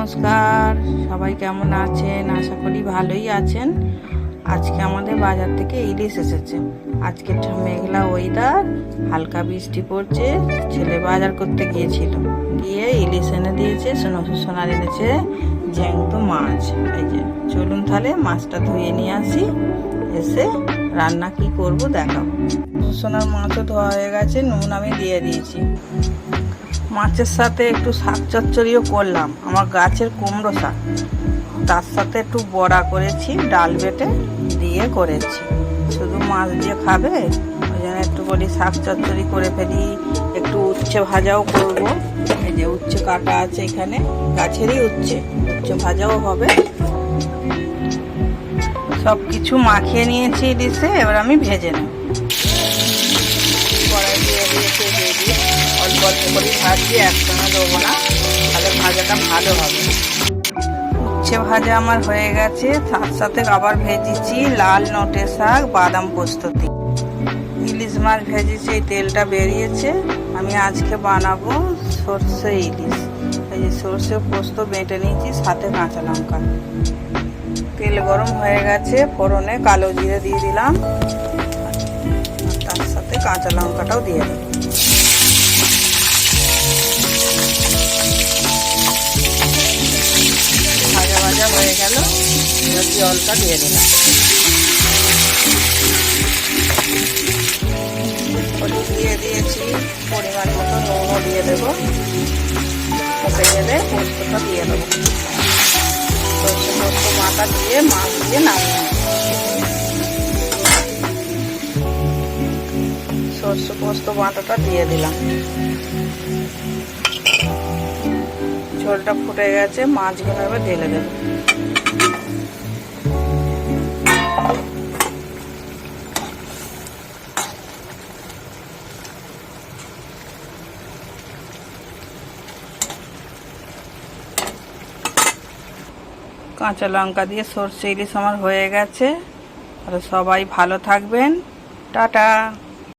নমস্কার, সবাই কেমন আছেন? আশা করি ভালোই আছেন। আজকে আমাদের বাজার থেকে ইলিশ এসেছে। আজকে মেঘলা ওয়েদার, হালকা বৃষ্টি পড়ছে। ছেলে বাজার করতে গিয়েছিল, গিয়ে ইলিশ এনে দিয়েছে। সোনার এনেছে জ্যান্ত মাছ। এই যে চলুন তাহলে মাছটা ধুয়ে নিয়ে আসি, এসে রান্না কি করব দেখাবো। সোনার মাছও ধোয়া হয়ে গেছে, নুন আমি দিয়ে দিয়েছি। মাছের সাথে একটু শাক চচ্চড়িও করলাম, আমার গাছের কুমড়ো শাক। তার সাথে একটু বড়া করেছি, ডাল বেটে দিয়ে করেছি। শুধু মাছ দিয়ে খাবে, ওই জন্য একটু বলি শাক চচ্চড়ি করে ফেলি। একটু উচ্ছে ভাজাও করব। এই যে উচ্ছে কাটা আছে এখানে, গাছেরই উচ্ছে ভাজাও হবে। সব কিছু মাখিয়ে নিয়েছি ইলিশে, এবার আমি ভেজে নেব। কড়াই দিয়ে দিয়েছে, দিয়ে অল্প অল্প করে ভাজছি, একসঙ্গে দেবো না, তাহলে ভাজাটা ভালো হবে। উচ্ছে ভাজা আমার হয়ে গেছে। তার সাথে আবার ভেজেছি লাল নোটে শাক, বাদাম পোস্ত দিয়ে। ইলিশ মাছ ভেজেছি, এই তেলটা বেরিয়েছে। আমি আজকে বানাবো সর্ষে ইলিশ। এই যে সর্ষে পোস্ত বেটে নিয়েছি, সাথে কাঁচা লঙ্কা। তেল গরম হয়ে গেছে, ফোড়নে কালো জিরে দিয়ে দিলাম, তার সাথে কাঁচা লঙ্কাটাও দিয়ে দিলাম। ভাজা ভাজা হয়ে গেল, এবার জলটা দিয়ে দিলাম। হলুদ দিয়ে দিয়েছি, পরিমাণ মতো নুনও দিয়ে দেবো। ফুটে গেলে পোস্তটা দিয়ে দেবো। সর্ষে পোস্ত মাথা দিয়ে মাছ দিয়ে নামিয়ে সর্ষে পোস্ত বাটাটা দিয়ে দিলাম। ঝোলটা ফুটে গেছে, মাছগুলো এবার ঢেলে দেব। কাঁচা লঙ্কা দিয়ে সর্ষে ইলিশ আমার হয়ে গেছে। আর সবাই ভালো থাকবেন, টাটা।